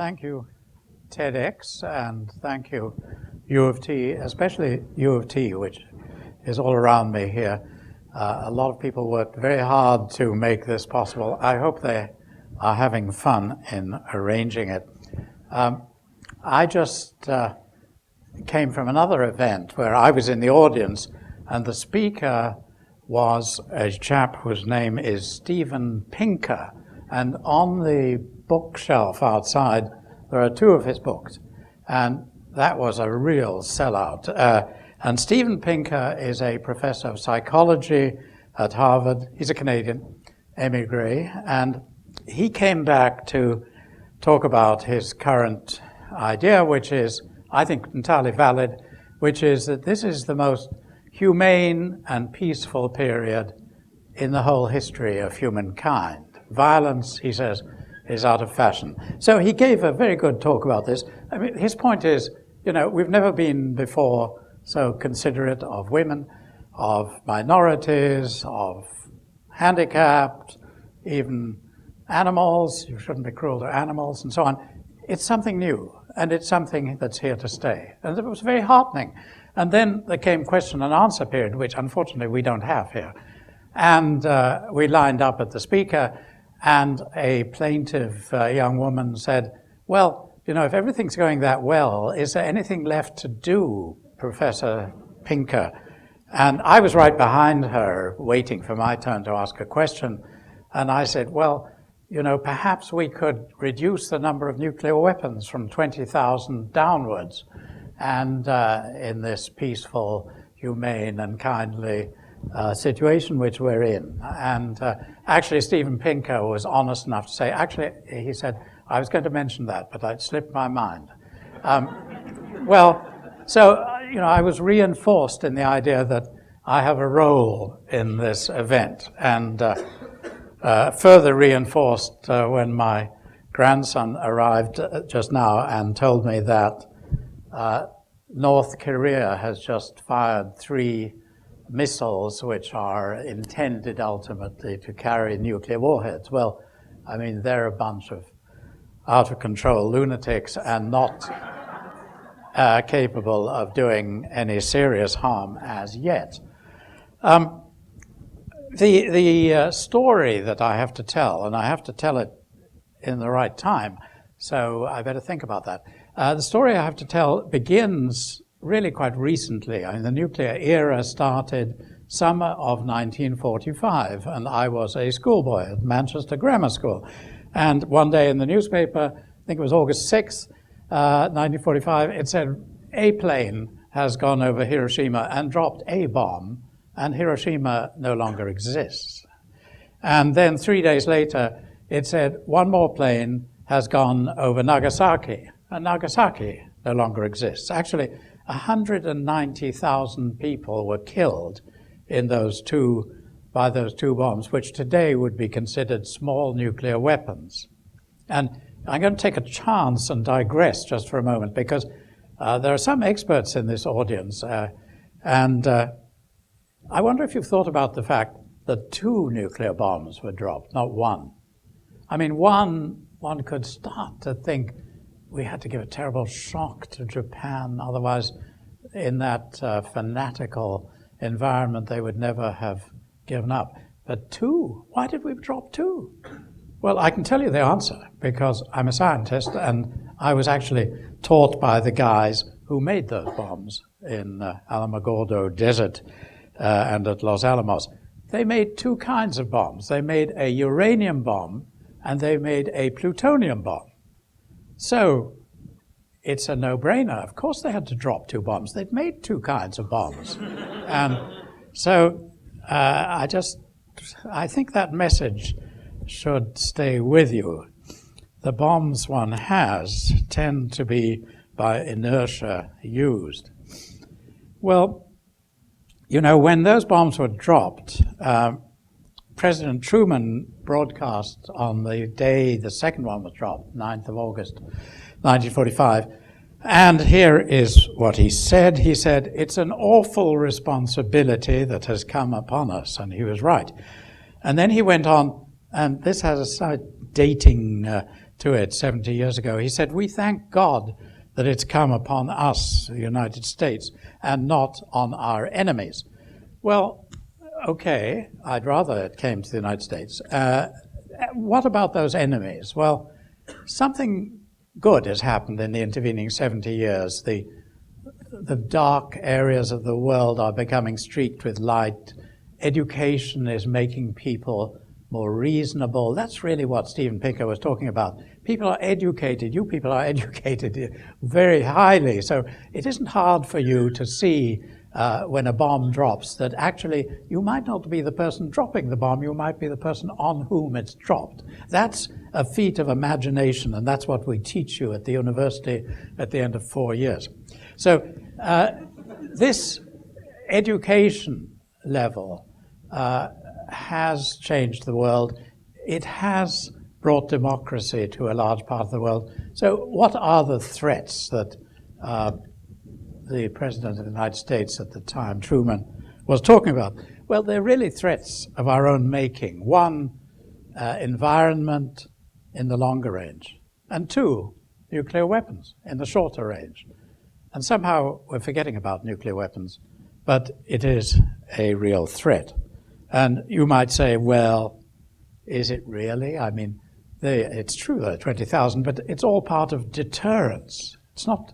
thank you, TEDx, and thank you, UofT, especially UofT, which is all around me here. A lot of people worked very hard to make this possible. I hope they are having fun in arranging it. I just came from another event where I was in the audience, and the speaker was a chap whose name is Steven Pinker, and on the bookshelf outside there are two of his books, and that was a real sellout. And Steven Pinker is a professor of psychology at Harvard. He's a Canadian emigre, and he came back to talk about his current idea, which is, I think, entirely valid, which is that this is the most humane and peaceful period in the whole history of humankind. Violence, he says, is out of fashion. So he gave a very good talk about this. I mean, his point is, you know, we've never been before so considerate of women, of minorities, of handicapped, even animals. You shouldn't be cruel to animals and so on. It's something new, and it's something that's here to stay. And it was very heartening. And then there came question and answer period, which unfortunately we don't have here. And we lined up at the speaker, and a plaintive young woman said, well, you know, if everything's going that well, is there anything left to do, Professor Pinker? And I was right behind her, waiting for my turn to ask a question. And I said, well, you know, perhaps we could reduce the number of nuclear weapons from 20,000 downwards. And in this peaceful, humane, and kindly situation which we're in. And actually, Steven Pinker was honest enough to say, actually, he said, I was going to mention that, but it slipped my mind. Well, so, you know, I was reinforced in the idea that I have a role in this event, and further reinforced when my grandson arrived just now and told me that North Korea has just fired 3 missiles which are intended ultimately to carry nuclear warheads. Well, I mean, they're a bunch of out-of-control lunatics and not capable of doing any serious harm as yet. The story that I have to tell, and I have to tell it in the right time, so I better think about that. The story I have to tell begins really quite recently. I mean, the nuclear era started summer of 1945, and I was a schoolboy at Manchester Grammar School. And one day in the newspaper, I think it was August 6th, 1945, it said, a plane has gone over Hiroshima and dropped a bomb, and Hiroshima no longer exists. And then 3 days later, it said, one more plane has gone over Nagasaki, and Nagasaki no longer exists. Actually, 190,000 people were killed in by those two bombs, which today would be considered small nuclear weapons. And I'm going to take a chance and digress just for a moment, because there are some experts in this audience, and I wonder if you've thought about the fact that 2 nuclear bombs were dropped, not 1. I mean, one could start to think we had to give a terrible shock to Japan, otherwise in that fanatical environment they would never have given up. But 2? Why did we drop 2? Well, I can tell you the answer, because I'm a scientist and I was actually taught by the guys who made those bombs in Alamogordo Desert and at Los Alamos. They made 2 kinds of bombs. They made a uranium bomb and they made a plutonium bomb. So it's a no-brainer. Of course they had to drop 2 bombs. They'd made 2 kinds of bombs. And so I think that message should stay with you. The bombs one has tend to be by inertia used. Well, you know, when those bombs were dropped, President Truman broadcast on the day the second one was dropped, 9th of August, 1945. And here is what he said. He said, it's an awful responsibility that has come upon us. And he was right. And then he went on, and this has a slight dating to it 70 years ago. He said, "We thank God that it's come upon us, the United States, and not on our enemies." Well, okay, I'd rather it came to the United States. What about those enemies? Well, something good has happened in the intervening 70 years. The dark areas of the world are becoming streaked with light. Education is making people more reasonable. That's really what Steven Pinker was talking about. People are educated. You people are educated very highly. So it isn't hard for you to see when a bomb drops that actually you might not be the person dropping the bomb, you might be the person on whom it's dropped. That's a feat of imagination, and that's what we teach you at the university at the end of 4 years. So this education level has changed the world. It has brought democracy to a large part of the world. So what are the threats that the President of the United States at the time, Truman, was talking about? Well, they're really threats of our own making. One, environment in the longer range. And two, nuclear weapons in the shorter range. And somehow we're forgetting about nuclear weapons, but it is a real threat. And you might say, well, is it really? I mean, it's true there are 20,000, but it's all part of deterrence. It's not,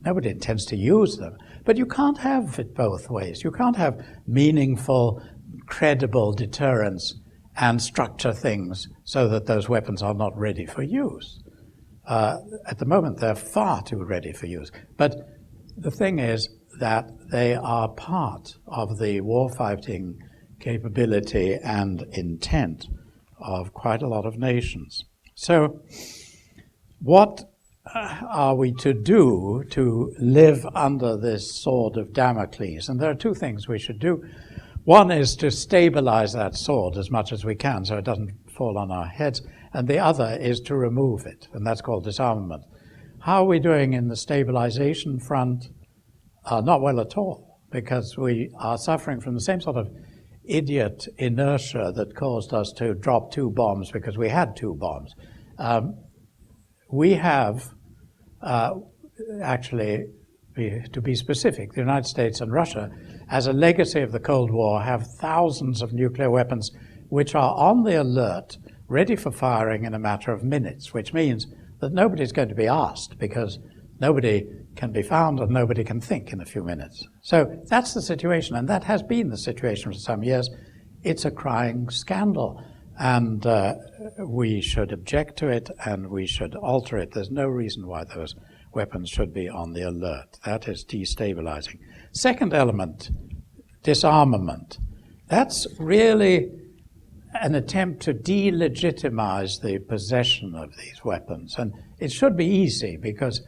nobody intends to use them. But you can't have it both ways. You can't have meaningful, credible deterrence and structure things so that those weapons are not ready for use. At the moment, they're far too ready for use. But the thing is that they are part of the warfighting capability and intent of quite a lot of nations. So what are we to do to live under this sword of Damocles? And there are two things we should do. One is to stabilize that sword as much as we can so it doesn't fall on our heads, and the other is to remove it, and that's called disarmament. How are we doing in the stabilization front? Not well at all, because we are suffering from the same sort of idiot inertia that caused us to drop 2 bombs because we had 2 bombs. We have, actually, to be specific, the United States and Russia, as a legacy of the Cold War, have thousands of nuclear weapons which are on the alert, ready for firing in a matter of minutes, which means that nobody's going to be asked because nobody can be found and nobody can think in a few minutes. So that's the situation, and that has been the situation for some years. It's a crying scandal, and we should object to it and we should alter it. There's no reason why those weapons should be on the alert. That is destabilizing. Second element, disarmament. That's really an attempt to delegitimize the possession of these weapons. And it should be easy because,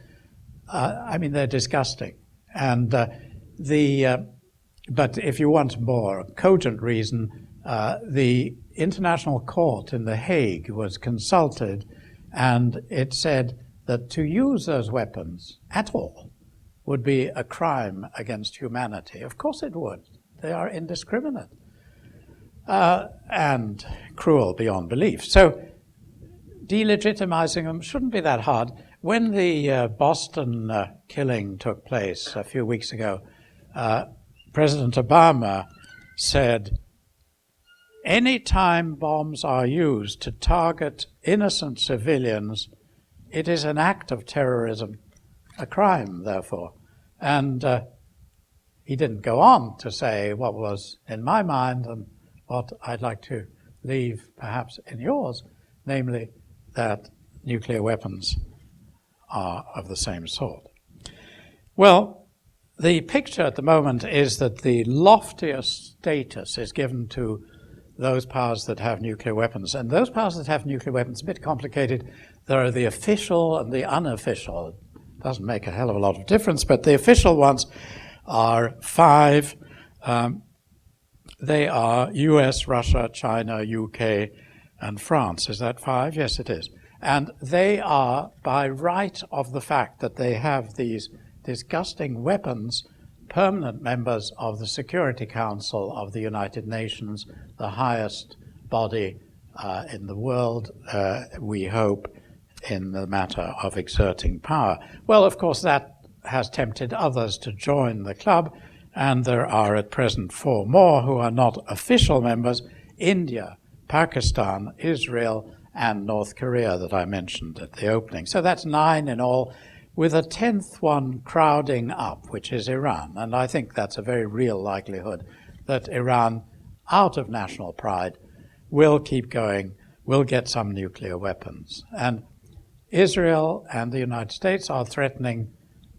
I mean, they're disgusting. And but if you want more cogent reason, the International Court in The Hague was consulted, and it said that to use those weapons at all would be a crime against humanity. Of course it would. They are indiscriminate and cruel beyond belief. So delegitimizing them shouldn't be that hard. When the Boston killing took place a few weeks ago, President Obama said, "Any time bombs are used to target innocent civilians, it is an act of terrorism, a crime, therefore." And he didn't go on to say what was in my mind and what I'd like to leave perhaps in yours, namely that nuclear weapons are of the same sort. Well, the picture at the moment is that the loftiest status is given to those powers that have nuclear weapons. And those powers that have nuclear weapons, a bit complicated. There are the official and the unofficial. It doesn't make a hell of a lot of difference, but the official ones are 5. They are US, Russia, China, UK, and France. Is that 5? Yes, it is. And they are, by right of the fact that they have these disgusting weapons, permanent members of the Security Council of the United Nations, the highest body in the world, we hope, in the matter of exerting power. Well, of course, that has tempted others to join the club, and there are at present 4 more who are not official members: India, Pakistan, Israel, and North Korea that I mentioned at the opening. So that's 9 in all, with a 10th one crowding up, which is Iran. And I think that's a very real likelihood that Iran, out of national pride, will keep going, will get some nuclear weapons. And Israel and the United States are threatening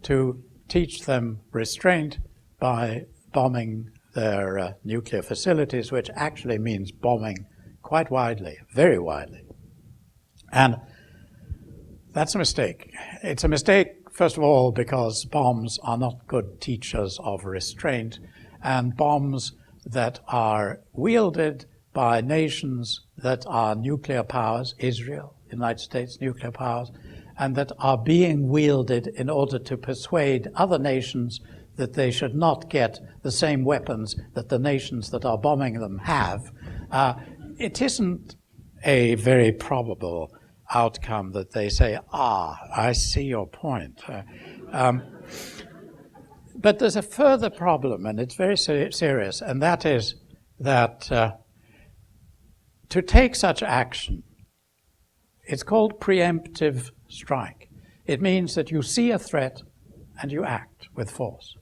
to teach them restraint by bombing their nuclear facilities, which actually means bombing quite widely, very widely. And that's a mistake. It's a mistake, first of all, because bombs are not good teachers of restraint, and bombs that are wielded by nations that are nuclear powers, Israel, United States nuclear powers, and that are being wielded in order to persuade other nations that they should not get the same weapons that the nations that are bombing them have. It isn't a very probable outcome that they say, I see your point. But there's a further problem, and it's very serious, and that is that to take such action, it's called preemptive strike. It means that you see a threat and you act with force.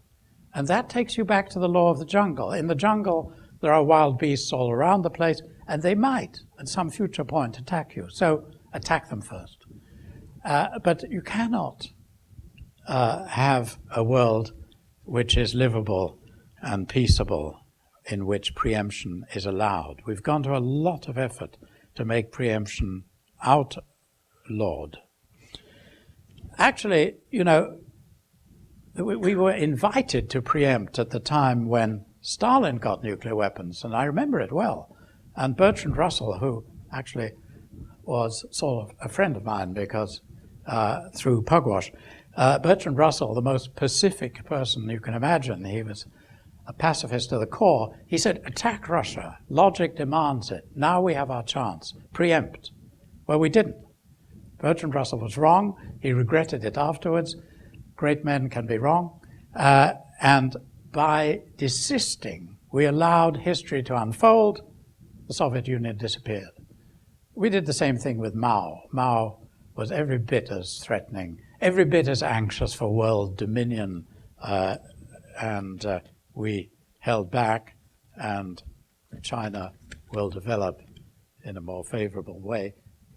And that takes you back to the law of the jungle. In the jungle, there are wild beasts all around the place, and they might, at some future point, attack you. So attack them first. But you cannot have a world which is livable and peaceable in which preemption is allowed. We've gone to a lot of effort to make preemption outlawed. Actually, you know, we were invited to preempt at the time when Stalin got nuclear weapons, and I remember it well. And Bertrand Russell, who actually was sort of a friend of mine because through Pugwash, Bertrand Russell, the most pacific person you can imagine, he was a pacifist to the core. He said, attack Russia. Logic demands it. Now we have our chance. Preempt. Well, we didn't. Bertrand Russell was wrong. He regretted it afterwards. Great men can be wrong. And by desisting, we allowed history to unfold. The Soviet Union disappeared. We did the same thing with Mao. Mao was every bit as threatening, every bit as anxious for world dominion, and we held back, and China will develop in a more favorable way.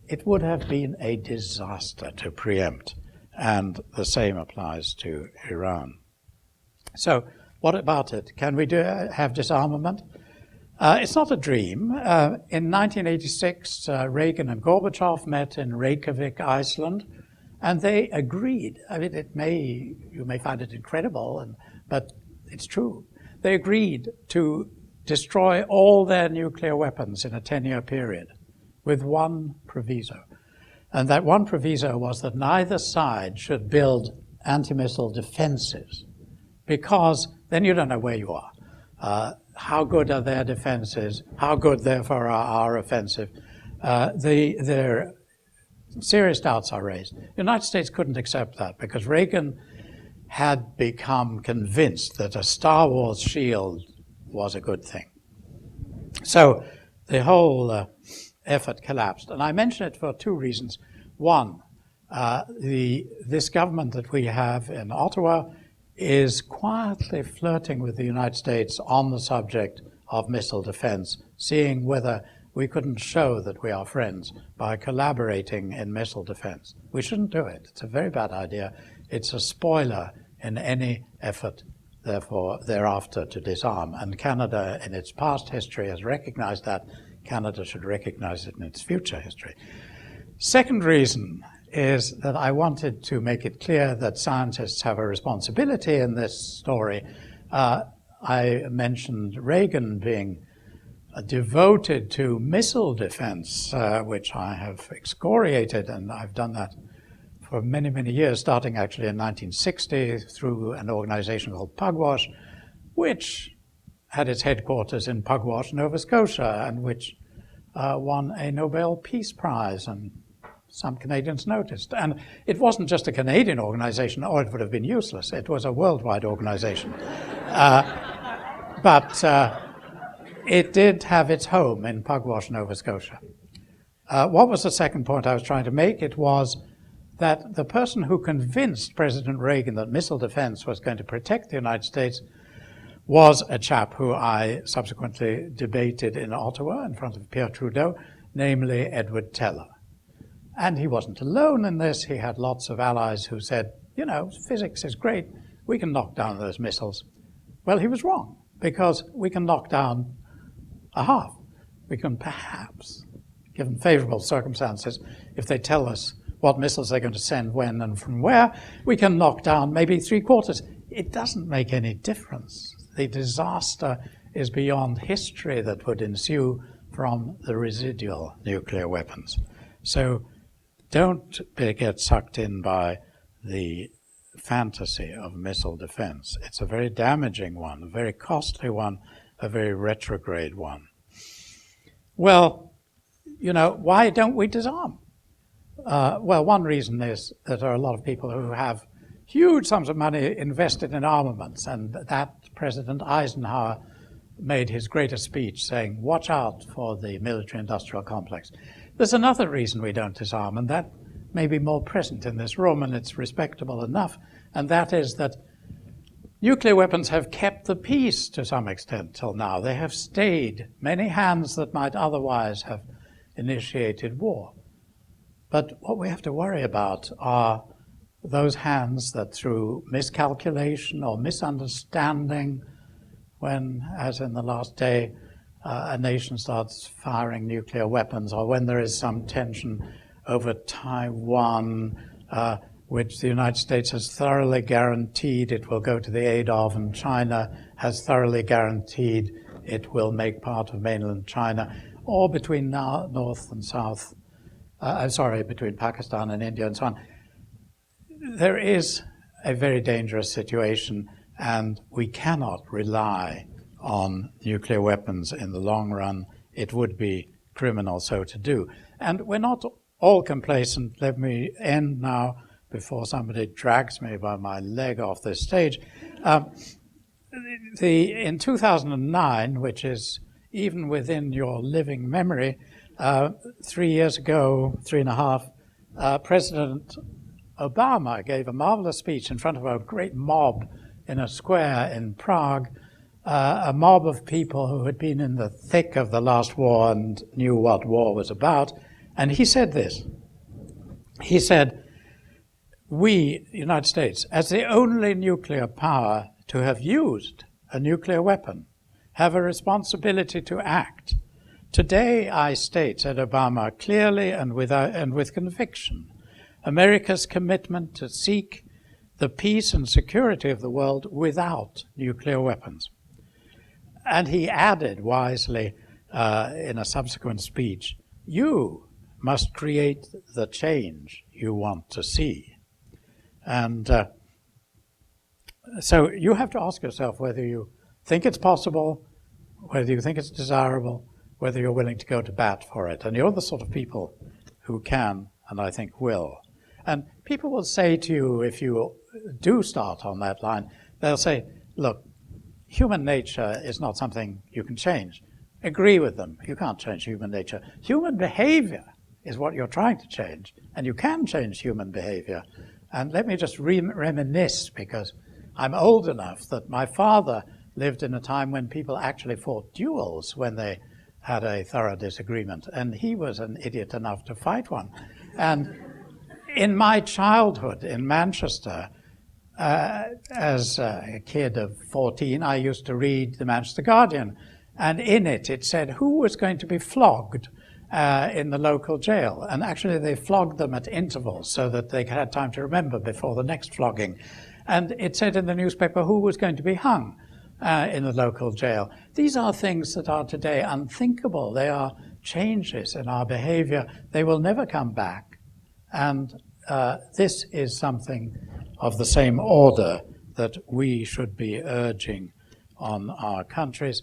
It would have been a disaster to preempt, and the same applies to Iran. So what about it? Can we have disarmament? It's not a dream. In 1986, Reagan and Gorbachev met in Reykjavik, Iceland, and they agreed. I mean, you may find it incredible, but it's true. They agreed to destroy all their nuclear weapons in a 10-year period with one proviso. And that one proviso was that neither side should build anti-missile defenses, because then you don't know where you are. How good are their defenses? How good, therefore, are our offensive? Their serious doubts are raised. The United States couldn't accept that because Reagan had become convinced that a Star Wars shield was a good thing. So the whole effort collapsed. And I mention it for 2 reasons. One, this government that we have in Ottawa is quietly flirting with the United States on the subject of missile defense, seeing whether we couldn't show that we are friends by collaborating in missile defense. We shouldn't do it. It's a very bad idea. It's a spoiler in any effort, therefore, thereafter to disarm. And Canada, in its past history, has recognized that. Canada should recognize it in its future history. Second reason is that I wanted to make it clear that scientists have a responsibility in this story. I mentioned Reagan being devoted to missile defense, which I have excoriated, and I've done that for many, many years, starting actually in 1960 through an organization called Pugwash, which had its headquarters in Pugwash, Nova Scotia, and which won a Nobel Peace Prize and some Canadians noticed. And it wasn't just a Canadian organization, or it would have been useless. It was a worldwide organization. But it did have its home in Pugwash, Nova Scotia. What was the second point I was trying to make? It was that the person who convinced President Reagan that missile defense was going to protect the United States was a chap who I subsequently debated in Ottawa in front of Pierre Trudeau, namely Edward Teller. And he wasn't alone in this. He had lots of allies who said, you know, physics is great. We can knock down those missiles. Well, he was wrong, because we can knock down a half. We can perhaps, given favorable circumstances, if they tell us what missiles they're going to send, when, and from where, we can knock down maybe 3/4. It doesn't make any difference. The disaster is beyond history that would ensue from the residual nuclear weapons. So don't get sucked in by the fantasy of missile defense. It's a very damaging one, a very costly one, a very retrograde one. Well, you know, why don't we disarm? Well, one reason is that there are a lot of people who have huge sums of money invested in armaments, and that President Eisenhower made his greatest speech saying, watch out for the military-industrial complex. There's another reason we don't disarm, and that may be more present in this room, and it's respectable enough, and that is that nuclear weapons have kept the peace to some extent till now. They have stayed many hands that might otherwise have initiated war. But what we have to worry about are those hands that through miscalculation or misunderstanding, when, as in the last day, a nation starts firing nuclear weapons, or when there is some tension over Taiwan, which the United States has thoroughly guaranteed it will go to the aid of, and China has thoroughly guaranteed it will make part of mainland China, or between North and South, between Pakistan and India and so on. There is a very dangerous situation, and we cannot rely on nuclear weapons in the long run. It would be criminal so to do. And we're not all complacent. Let me end now before somebody drags me by my leg off this stage. In 2009, which is even within your living memory, 3 years ago, 3.5, President Obama gave a marvelous speech in front of a great mob in a square in Prague, a mob of people who had been in the thick of the last war and knew what war was about. And he said this. He said, we, the United States, as the only nuclear power to have used a nuclear weapon, have a responsibility to act. Today, I state, said Obama, clearly and with conviction, America's commitment to seek the peace and security of the world without nuclear weapons. And he added wisely in a subsequent speech, you must create the change you want to see. And so you have to ask yourself whether you think it's possible, whether you think it's desirable, whether you're willing to go to bat for it. And you're the sort of people who can, and I think will. And people will say to you, if you do start on that line, they'll say, look, human nature is not something you can change. Agree with them. You can't change human nature. Human behavior is what you're trying to change, and you can change human behavior. And let me just reminisce, because I'm old enough that my father lived in a time when people actually fought duels when they had a thorough disagreement, and he was an idiot enough to fight one. And in my childhood in Manchester, as a kid of 14, I used to read the Manchester Guardian, and in it, it said who was going to be flogged in the local jail. And actually, they flogged them at intervals so that they had time to remember before the next flogging. And it said in the newspaper who was going to be hung in the local jail. These are things that are today unthinkable. They are changes in our behavior. They will never come back. And this is something of the same order that we should be urging on our countries.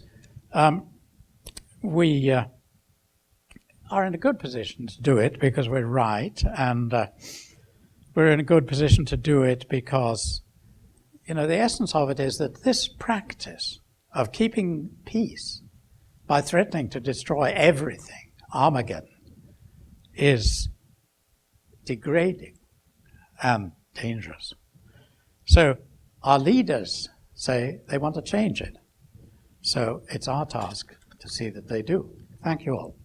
are in a good position to do it because we're right, and we're in a good position to do it because, you know, the essence of it is that this practice of keeping peace by threatening to destroy everything, Armageddon, is degrading and dangerous. So our leaders say they want to change it. So it's our task to see that they do. Thank you all.